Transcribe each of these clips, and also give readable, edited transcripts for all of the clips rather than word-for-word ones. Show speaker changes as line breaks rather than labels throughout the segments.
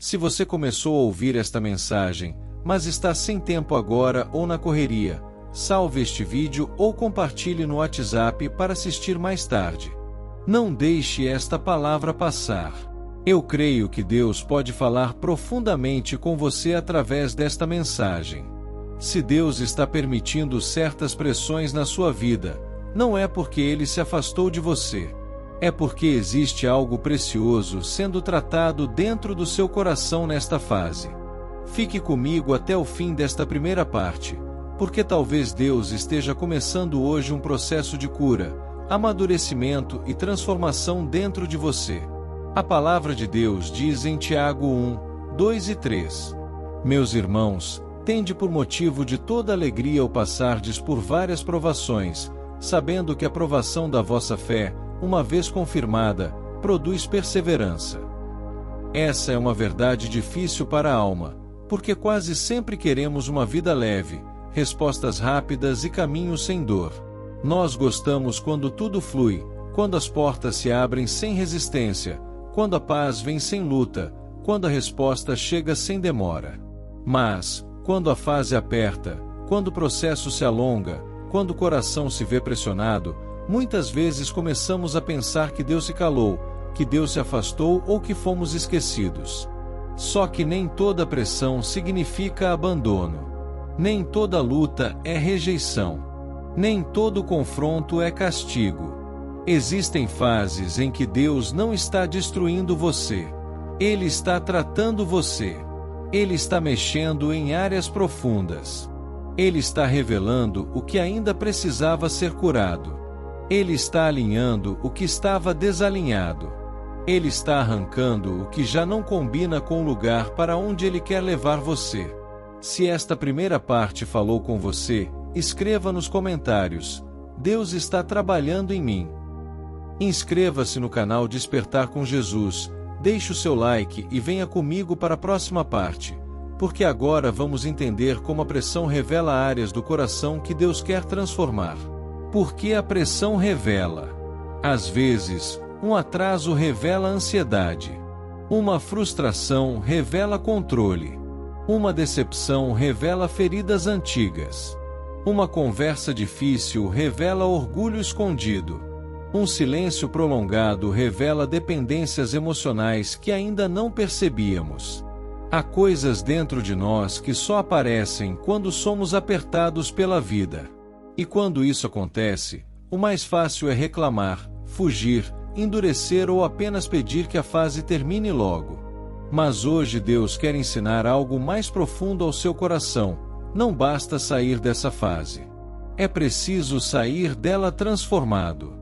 Se você começou a ouvir esta mensagem, mas está sem tempo agora ou na correria, salve este vídeo ou compartilhe no WhatsApp para assistir mais tarde. Não deixe esta palavra passar. Eu creio que Deus pode falar profundamente com você através desta mensagem. Se Deus está permitindo certas pressões na sua vida, não é porque Ele se afastou de você. É porque existe algo precioso sendo tratado dentro do seu coração nesta fase. Fique comigo até o fim desta primeira parte, porque talvez Deus esteja começando hoje um processo de cura, amadurecimento e transformação dentro de você. A palavra de Deus diz em Tiago 1, 2 e 3. Meus irmãos, tende por motivo de toda alegria ao passardes por várias provações, sabendo que a provação da vossa fé, uma vez confirmada, produz perseverança. Essa é uma verdade difícil para a alma, porque quase sempre queremos uma vida leve, respostas rápidas e caminhos sem dor. Nós gostamos quando tudo flui, quando as portas se abrem sem resistência, quando a paz vem sem luta, quando a resposta chega sem demora. Mas, quando a fase aperta, quando o processo se alonga, quando o coração se vê pressionado, muitas vezes começamos a pensar que Deus se calou, que Deus se afastou ou que fomos esquecidos. Só que nem toda pressão significa abandono. Nem toda luta é rejeição. Nem todo confronto é castigo. Existem fases em que Deus não está destruindo você. Ele está tratando você. Ele está mexendo em áreas profundas. Ele está revelando o que ainda precisava ser curado. Ele está alinhando o que estava desalinhado. Ele está arrancando o que já não combina com o lugar para onde Ele quer levar você. Se esta primeira parte falou com você, escreva nos comentários: Deus está trabalhando em mim. Inscreva-se no canal Despertar com Jesus, deixe o seu like e venha comigo para a próxima parte, porque agora vamos entender como a pressão revela áreas do coração que Deus quer transformar. Porque a pressão revela. Às vezes, um atraso revela ansiedade. Uma frustração revela controle. Uma decepção revela feridas antigas. Uma conversa difícil revela orgulho escondido. Um silêncio prolongado revela dependências emocionais que ainda não percebíamos. Há coisas dentro de nós que só aparecem quando somos apertados pela vida. E quando isso acontece, o mais fácil é reclamar, fugir, endurecer ou apenas pedir que a fase termine logo. Mas hoje Deus quer ensinar algo mais profundo ao seu coração. Não basta sair dessa fase. É preciso sair dela transformado.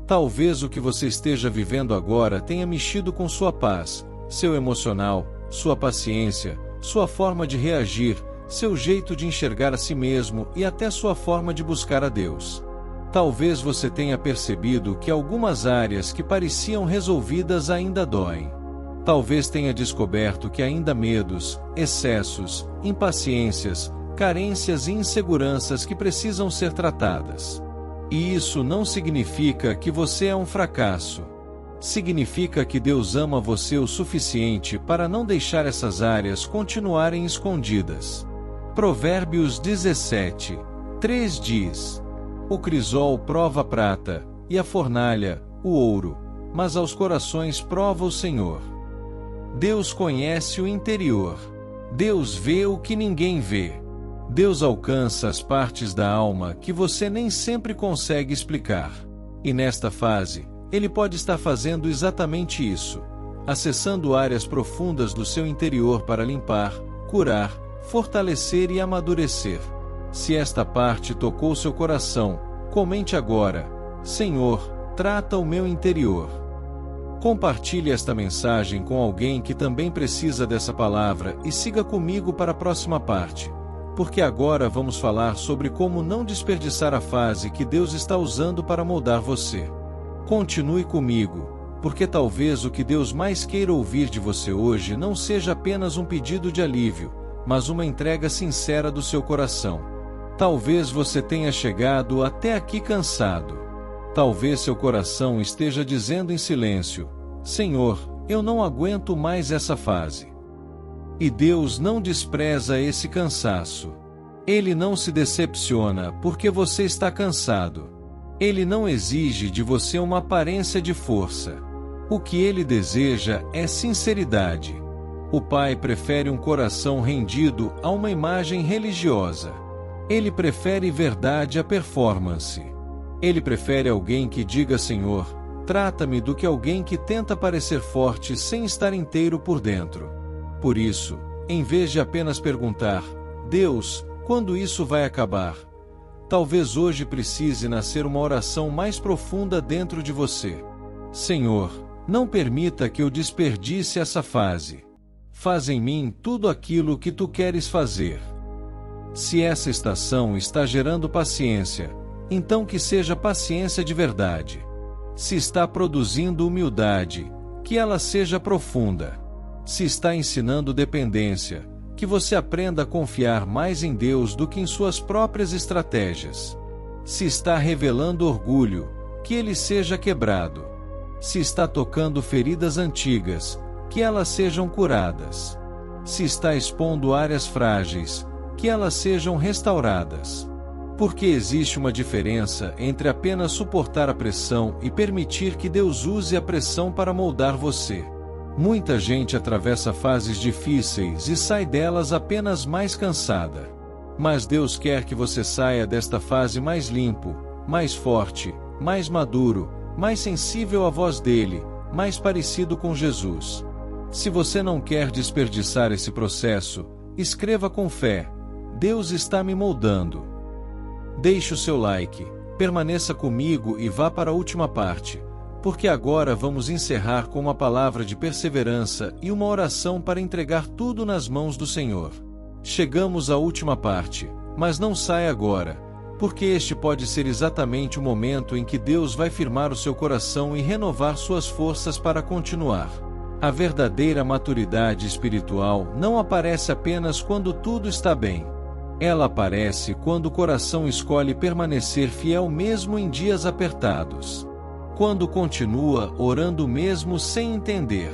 Talvez o que você esteja vivendo agora tenha mexido com sua paz, seu emocional, sua paciência, sua forma de reagir, seu jeito de enxergar a si mesmo e até sua forma de buscar a Deus. Talvez você tenha percebido que algumas áreas que pareciam resolvidas ainda doem. Talvez tenha descoberto que ainda há medos, excessos, impaciências, carências e inseguranças que precisam ser tratadas. E isso não significa que você é um fracasso. Significa que Deus ama você o suficiente para não deixar essas áreas continuarem escondidas. Provérbios 17, 3 diz: O crisol prova a prata, e a fornalha, o ouro, mas aos corações prova o Senhor. Deus conhece o interior. Deus vê o que ninguém vê. Deus alcança as partes da alma que você nem sempre consegue explicar. E nesta fase, Ele pode estar fazendo exatamente isso, acessando áreas profundas do seu interior para limpar, curar, fortalecer e amadurecer. Se esta parte tocou seu coração, comente agora: Senhor, trata o meu interior. Compartilhe esta mensagem com alguém que também precisa dessa palavra e siga comigo para a próxima parte, porque agora vamos falar sobre como não desperdiçar a fase que Deus está usando para moldar você. Continue comigo, porque talvez o que Deus mais queira ouvir de você hoje não seja apenas um pedido de alívio, mas uma entrega sincera do seu coração. Talvez você tenha chegado até aqui cansado. Talvez seu coração esteja dizendo em silêncio: Senhor, eu não aguento mais essa fase. E Deus não despreza esse cansaço. Ele não se decepciona porque você está cansado. Ele não exige de você uma aparência de força. O que ele deseja é sinceridade. O Pai prefere um coração rendido a uma imagem religiosa. Ele prefere verdade à performance. Ele prefere alguém que diga: Senhor, trata-me, do que alguém que tenta parecer forte sem estar inteiro por dentro. Por isso, em vez de apenas perguntar: Deus, quando isso vai acabar? Talvez hoje precise nascer uma oração mais profunda dentro de você. Senhor, não permita que eu desperdice essa fase. Faz em mim tudo aquilo que tu queres fazer. Se essa estação está gerando paciência, então que seja paciência de verdade. Se está produzindo humildade, que ela seja profunda. Se está ensinando dependência, que você aprenda a confiar mais em Deus do que em suas próprias estratégias. Se está revelando orgulho, que ele seja quebrado. Se está tocando feridas antigas, que elas sejam curadas. Se está expondo áreas frágeis, que elas sejam restauradas. Porque existe uma diferença entre apenas suportar a pressão e permitir que Deus use a pressão para moldar você. Muita gente atravessa fases difíceis e sai delas apenas mais cansada. Mas Deus quer que você saia desta fase mais limpo, mais forte, mais maduro, mais sensível à voz dele, mais parecido com Jesus. Se você não quer desperdiçar esse processo, escreva com fé: Deus está me moldando. Deixe o seu like, permaneça comigo e vá para a última parte, porque agora vamos encerrar com uma palavra de perseverança e uma oração para entregar tudo nas mãos do Senhor. Chegamos à última parte, mas não saia agora, porque este pode ser exatamente o momento em que Deus vai firmar o seu coração e renovar suas forças para continuar. A verdadeira maturidade espiritual não aparece apenas quando tudo está bem. Ela aparece quando o coração escolhe permanecer fiel mesmo em dias apertados. Quando continua orando mesmo sem entender.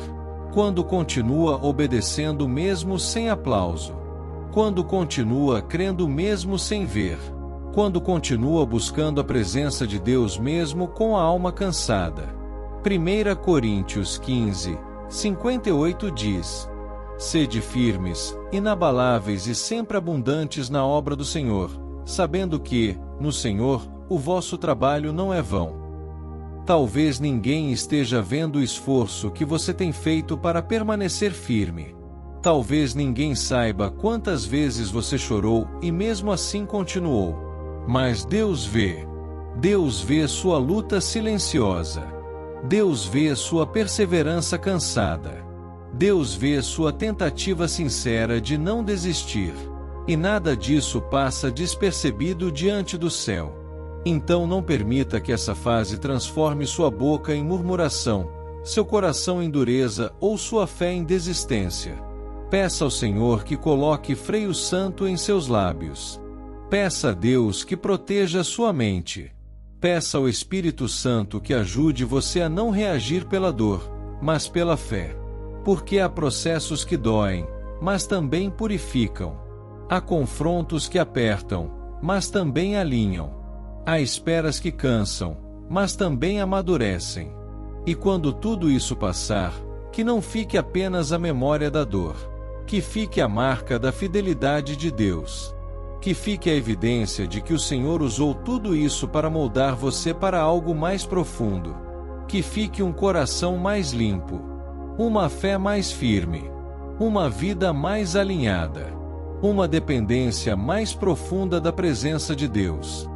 Quando continua obedecendo mesmo sem aplauso. Quando continua crendo mesmo sem ver. Quando continua buscando a presença de Deus mesmo com a alma cansada. 1 Coríntios 15, 58 diz: Sede firmes, inabaláveis e sempre abundantes na obra do Senhor, sabendo que, no Senhor, o vosso trabalho não é vão. Talvez ninguém esteja vendo o esforço que você tem feito para permanecer firme. Talvez ninguém saiba quantas vezes você chorou e mesmo assim continuou. Mas Deus vê. Deus vê sua luta silenciosa. Deus vê sua perseverança cansada. Deus vê sua tentativa sincera de não desistir. E nada disso passa despercebido diante do céu. Então não permita que essa fase transforme sua boca em murmuração, seu coração em dureza ou sua fé em desistência. Peça ao Senhor que coloque freio santo em seus lábios. Peça a Deus que proteja sua mente. Peça ao Espírito Santo que ajude você a não reagir pela dor, mas pela fé. Porque há processos que doem, mas também purificam. Há confrontos que apertam, mas também alinham. Há esperas que cansam, mas também amadurecem. E quando tudo isso passar, que não fique apenas a memória da dor. Que fique a marca da fidelidade de Deus. Que fique a evidência de que o Senhor usou tudo isso para moldar você para algo mais profundo. Que fique um coração mais limpo. Uma fé mais firme. Uma vida mais alinhada. Uma dependência mais profunda da presença de Deus.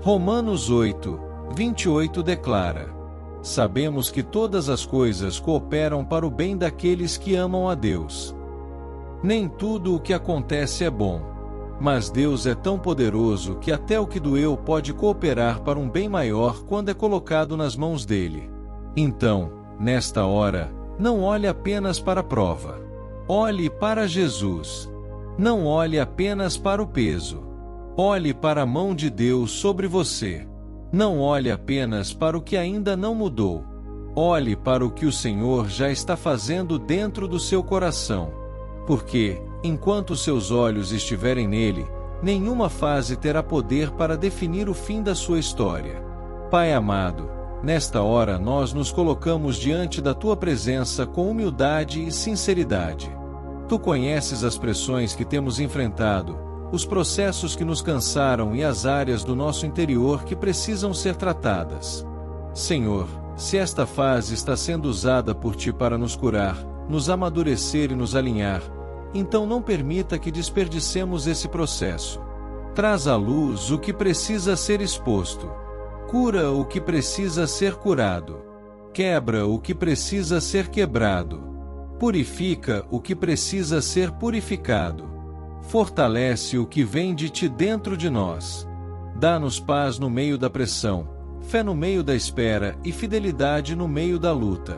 Romanos 8, 28 declara: Sabemos que todas as coisas cooperam para o bem daqueles que amam a Deus. Nem tudo o que acontece é bom. Mas Deus é tão poderoso que até o que doeu pode cooperar para um bem maior quando é colocado nas mãos dele. Então, nesta hora, não olhe apenas para a prova. Olhe para Jesus. Não olhe apenas para o peso. Olhe para a mão de Deus sobre você. Não olhe apenas para o que ainda não mudou. Olhe para o que o Senhor já está fazendo dentro do seu coração. Porque, enquanto seus olhos estiverem nele, nenhuma fase terá poder para definir o fim da sua história. Pai amado, nesta hora nós nos colocamos diante da tua presença com humildade e sinceridade. Tu conheces as pressões que temos enfrentado, os processos que nos cansaram e as áreas do nosso interior que precisam ser tratadas. Senhor, se esta fase está sendo usada por ti para nos curar, nos amadurecer e nos alinhar, então não permita que desperdicemos esse processo. Traz à luz o que precisa ser exposto. Cura o que precisa ser curado. Quebra o que precisa ser quebrado. Purifica o que precisa ser purificado. Fortalece o que vem de ti dentro de nós. Dá-nos paz no meio da pressão, fé no meio da espera e fidelidade no meio da luta.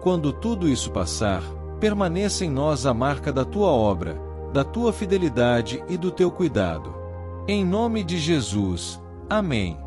Quando tudo isso passar, permaneça em nós a marca da tua obra, da tua fidelidade e do teu cuidado. Em nome de Jesus. Amém.